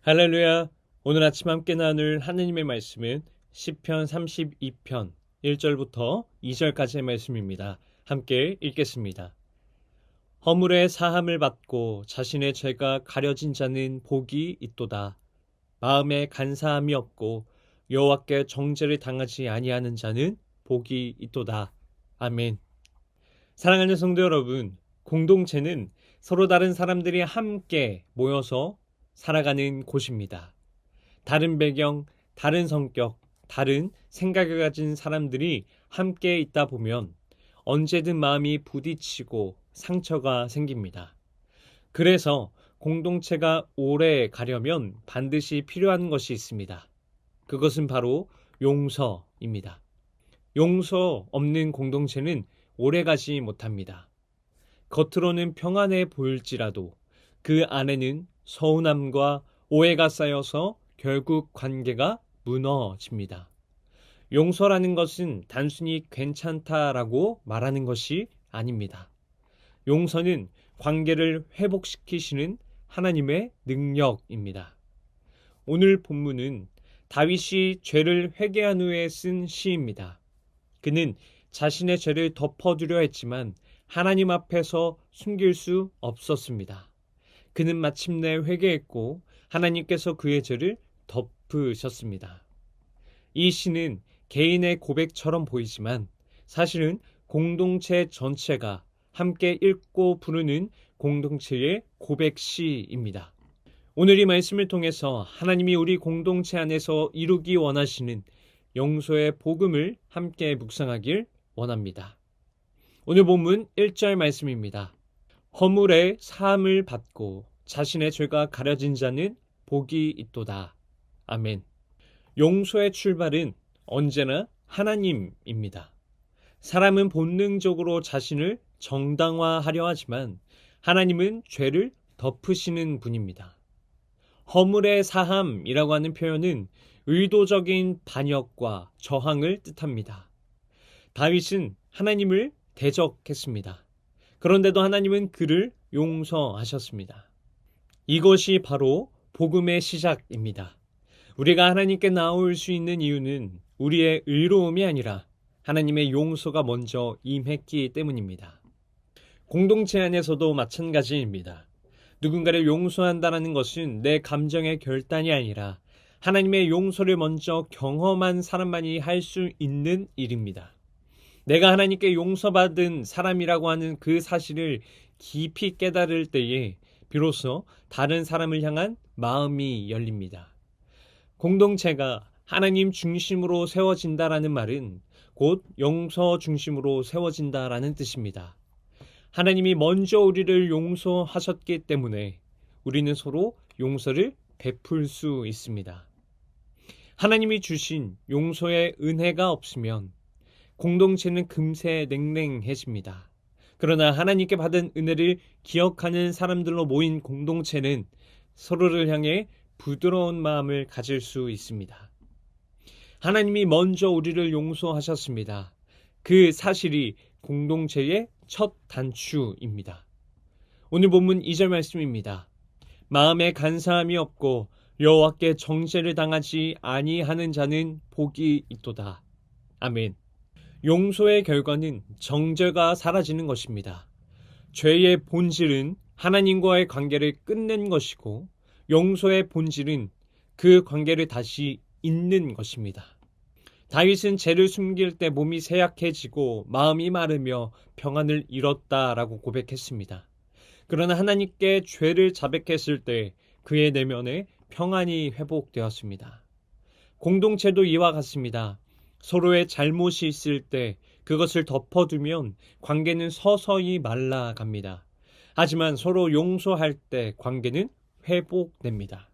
할렐루야. 오늘 아침 함께 나눌 하느님의 말씀은 시편 32편 1절부터 2절까지의 말씀입니다. 함께 읽겠습니다. 허물의 사함을 받고 자신의 죄가 가려진 자는 복이 있도다. 마음에 간사함이 없고 여호와께 정죄를 당하지 아니하는 자는 복이 있도다. 아멘. 사랑하는 성도 여러분, 공동체는 서로 다른 사람들이 함께 모여서 살아가는 곳입니다. 다른 배경, 다른 성격, 다른 생각을 가진 사람들이 함께 있다 보면 언제든 마음이 부딪히고 상처가 생깁니다. 그래서 공동체가 오래 가려면 반드시 필요한 것이 있습니다. 그것은 바로 용서입니다. 용서 없는 공동체는 오래 가지 못합니다. 겉으로는 평안해 보일지라도 그 안에는 서운함과 오해가 쌓여서 결국 관계가 무너집니다. 용서라는 것은 단순히 괜찮다라고 말하는 것이 아닙니다. 용서는 관계를 회복시키시는 하나님의 능력입니다. 오늘 본문은 다윗이 죄를 회개한 후에 쓴 시입니다. 그는 자신의 죄를 덮어두려 했지만 하나님 앞에서 숨길 수 없었습니다. 그는 마침내 회개했고 하나님께서 그의 죄를 덮으셨습니다. 이 시는 개인의 고백처럼 보이지만 사실은 공동체 전체가 함께 읽고 부르는 공동체의 고백시입니다. 오늘 이 말씀을 통해서 하나님이 우리 공동체 안에서 이루기 원하시는 용서의 복음을 함께 묵상하길 원합니다. 오늘 본문 1절 말씀입니다. 허물의 사함을 받고 자신의 죄가 가려진 자는 복이 있도다. 아멘. 용서의 출발은 언제나 하나님입니다. 사람은 본능적으로 자신을 정당화하려 하지만 하나님은 죄를 덮으시는 분입니다. 허물의 사함이라고 하는 표현은 의도적인 반역과 저항을 뜻합니다. 다윗은 하나님을 대적했습니다. 그런데도 하나님은 그를 용서하셨습니다. 이것이 바로 복음의 시작입니다. 우리가 하나님께 나올 수 있는 이유는 우리의 의로움이 아니라 하나님의 용서가 먼저 임했기 때문입니다. 공동체 안에서도 마찬가지입니다. 누군가를 용서한다는 것은 내 감정의 결단이 아니라 하나님의 용서를 먼저 경험한 사람만이 할 수 있는 일입니다. 내가 하나님께 용서받은 사람이라고 하는 그 사실을 깊이 깨달을 때에 비로소 다른 사람을 향한 마음이 열립니다. 공동체가 하나님 중심으로 세워진다라는 말은 곧 용서 중심으로 세워진다라는 뜻입니다. 하나님이 먼저 우리를 용서하셨기 때문에 우리는 서로 용서를 베풀 수 있습니다. 하나님이 주신 용서의 은혜가 없으면 공동체는 금세 냉랭해집니다. 그러나 하나님께 받은 은혜를 기억하는 사람들로 모인 공동체는 서로를 향해 부드러운 마음을 가질 수 있습니다. 하나님이 먼저 우리를 용서하셨습니다. 그 사실이 공동체의 첫 단추입니다. 오늘 본문 2절 말씀입니다. 마음에 간사함이 없고 여호와께 정죄를 당하지 아니하는 자는 복이 있도다. 아멘. 용서의 결과는 정죄가 사라지는 것입니다. 죄의 본질은 하나님과의 관계를 끝낸 것이고 용서의 본질은 그 관계를 다시 잇는 것입니다. 다윗은 죄를 숨길 때 몸이 쇠약해지고 마음이 마르며 평안을 잃었다라고 고백했습니다. 그러나 하나님께 죄를 자백했을 때 그의 내면에 평안이 회복되었습니다. 공동체도 이와 같습니다. 서로의 잘못이 있을 때 그것을 덮어두면 관계는 서서히 말라갑니다. 하지만 서로 용서할 때 관계는 회복됩니다.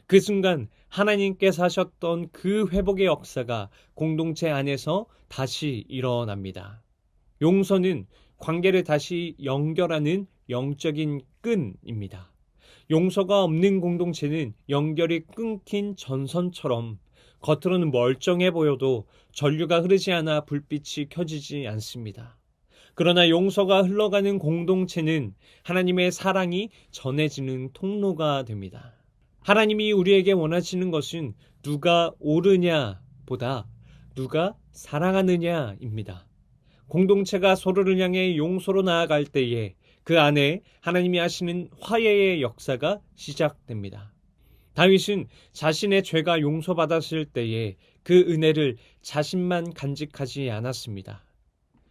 그 순간 하나님께서 하셨던 그 회복의 역사가 공동체 안에서 다시 일어납니다. 용서는 관계를 다시 연결하는 영적인 끈입니다. 용서가 없는 공동체는 연결이 끊긴 전선처럼 겉으로는 멀쩡해 보여도 전류가 흐르지 않아 불빛이 켜지지 않습니다. 그러나 용서가 흘러가는 공동체는 하나님의 사랑이 전해지는 통로가 됩니다. 하나님이 우리에게 원하시는 것은 누가 옳으냐 보다 누가 사랑하느냐입니다. 공동체가 서로를 향해 용서로 나아갈 때에 그 안에 하나님이 하시는 화해의 역사가 시작됩니다. 다윗은 자신의 죄가 용서받았을 때에 그 은혜를 자신만 간직하지 않았습니다.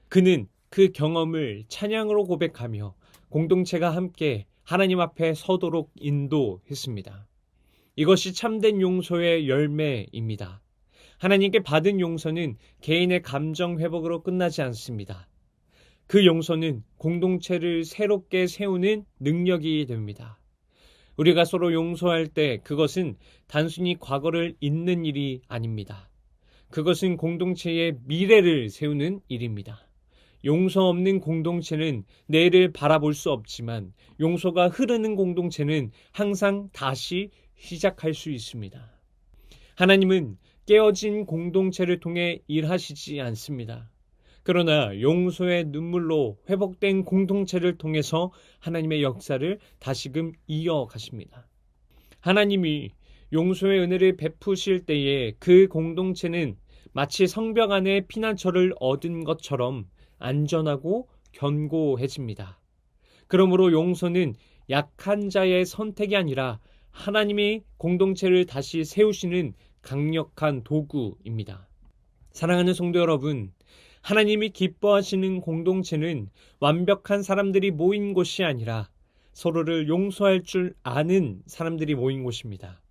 그는 그 경험을 찬양으로 고백하며 공동체가 함께 하나님 앞에 서도록 인도했습니다. 이것이 참된 용서의 열매입니다. 하나님께 받은 용서는 개인의 감정 회복으로 끝나지 않습니다. 그 용서는 공동체를 새롭게 세우는 능력이 됩니다. 우리가 서로 용서할 때 그것은 단순히 과거를 잊는 일이 아닙니다. 그것은 공동체의 미래를 세우는 일입니다. 용서 없는 공동체는 내일을 바라볼 수 없지만 용서가 흐르는 공동체는 항상 다시 시작할 수 있습니다. 하나님은 깨어진 공동체를 통해 일하시지 않습니다. 그러나 용서의 눈물로 회복된 공동체를 통해서 하나님의 역사를 다시금 이어가십니다. 하나님이 용서의 은혜를 베푸실 때에 그 공동체는 마치 성벽 안에 피난처를 얻은 것처럼 안전하고 견고해집니다. 그러므로 용서는 약한 자의 선택이 아니라 하나님이 공동체를 다시 세우시는 강력한 도구입니다. 사랑하는 성도 여러분, 하나님이 기뻐하시는 공동체는 완벽한 사람들이 모인 곳이 아니라 서로를 용서할 줄 아는 사람들이 모인 곳입니다.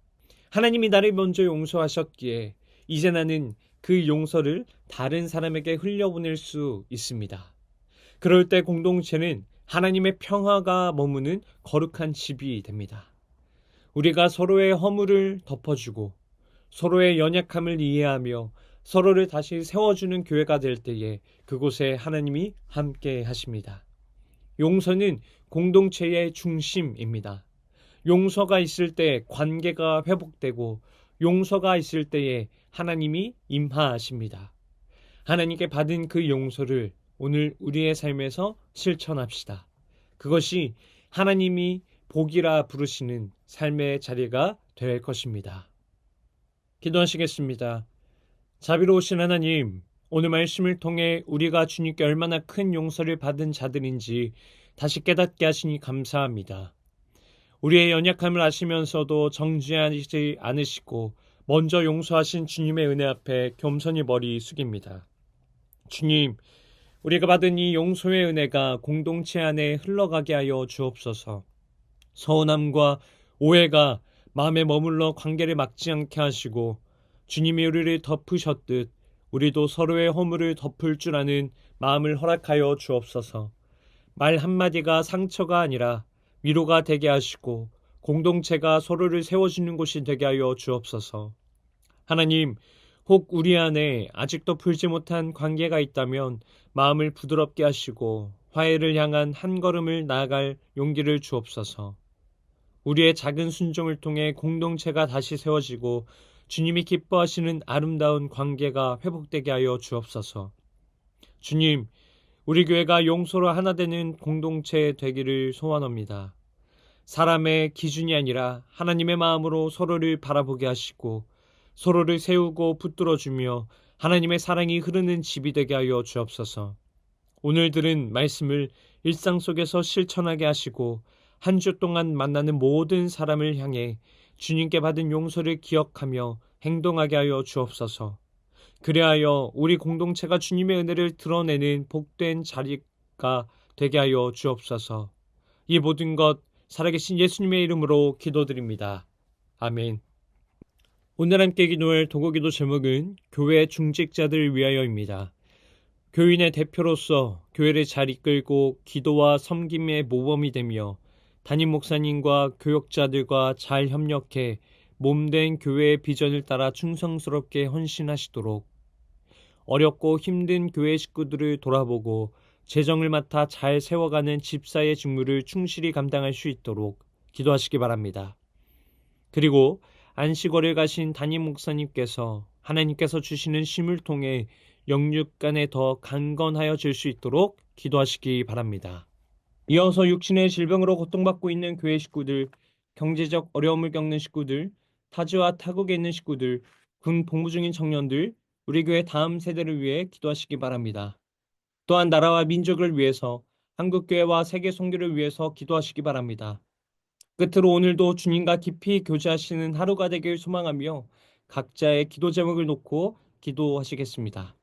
하나님이 나를 먼저 용서하셨기에 이제 나는 그 용서를 다른 사람에게 흘려보낼 수 있습니다. 그럴 때 공동체는 하나님의 평화가 머무는 거룩한 집이 됩니다. 우리가 서로의 허물을 덮어주고 서로의 연약함을 이해하며 서로를 다시 세워주는 교회가 될 때에 그곳에 하나님이 함께 하십니다. 용서는 공동체의 중심입니다. 용서가 있을 때 관계가 회복되고 용서가 있을 때에 하나님이 임하십니다. 하나님께 받은 그 용서를 오늘 우리의 삶에서 실천합시다. 그것이 하나님이 복이라 부르시는 삶의 자리가 될 것입니다. 기도하시겠습니다. 자비로우신 하나님, 오늘 말씀을 통해 우리가 주님께 얼마나 큰 용서를 받은 자들인지 다시 깨닫게 하시니 감사합니다. 우리의 연약함을 아시면서도 정죄하지 않으시고 먼저 용서하신 주님의 은혜 앞에 겸손히 머리 숙입니다. 주님, 우리가 받은 이 용서의 은혜가 공동체 안에 흘러가게 하여 주옵소서. 서운함과 오해가 마음에 머물러 관계를 막지 않게 하시고 주님이 우리를 덮으셨듯 우리도 서로의 허물을 덮을 줄 아는 마음을 허락하여 주옵소서. 말 한마디가 상처가 아니라 위로가 되게 하시고 공동체가 서로를 세워주는 곳이 되게 하여 주옵소서. 하나님, 혹 우리 안에 아직도 풀지 못한 관계가 있다면 마음을 부드럽게 하시고 화해를 향한 한 걸음을 나아갈 용기를 주옵소서. 우리의 작은 순종을 통해 공동체가 다시 세워지고 주님이 기뻐하시는 아름다운 관계가 회복되게 하여 주옵소서. 주님, 우리 교회가 용서로 하나 되는 공동체 되기를 소원합니다. 사람의 기준이 아니라 하나님의 마음으로 서로를 바라보게 하시고 서로를 세우고 붙들어주며 하나님의 사랑이 흐르는 집이 되게 하여 주옵소서. 오늘 들은 말씀을 일상 속에서 실천하게 하시고 한 주 동안 만나는 모든 사람을 향해 주님께 받은 용서를 기억하며 행동하게 하여 주옵소서. 그리하여 우리 공동체가 주님의 은혜를 드러내는 복된 자리가 되게 하여 주옵소서. 이 모든 것 살아계신 예수님의 이름으로 기도드립니다. 아멘. 오늘 함께 기도할 도구기도 제목은 교회 중직자들을 위하여입니다. 교인의 대표로서 교회를 잘 이끌고 기도와 섬김의 모범이 되며 담임 목사님과 교역자들과 잘 협력해 몸된 교회의 비전을 따라 충성스럽게 헌신하시도록, 어렵고 힘든 교회 식구들을 돌아보고 재정을 맡아 잘 세워가는 집사의 직무를 충실히 감당할 수 있도록 기도하시기 바랍니다. 그리고 안식월을 가신 담임 목사님께서 하나님께서 주시는 쉼을 통해 영육간에 더 강건하여질 수 있도록 기도하시기 바랍니다. 이어서 육신의 질병으로 고통받고 있는 교회 식구들, 경제적 어려움을 겪는 식구들, 타지와 타국에 있는 식구들, 군 복무 중인 청년들, 우리 교회 다음 세대를 위해 기도하시기 바랍니다. 또한 나라와 민족을 위해서 한국교회와 세계 선교를 위해서 기도하시기 바랍니다. 끝으로 오늘도 주님과 깊이 교제하시는 하루가 되길 소망하며 각자의 기도 제목을 놓고 기도하시겠습니다.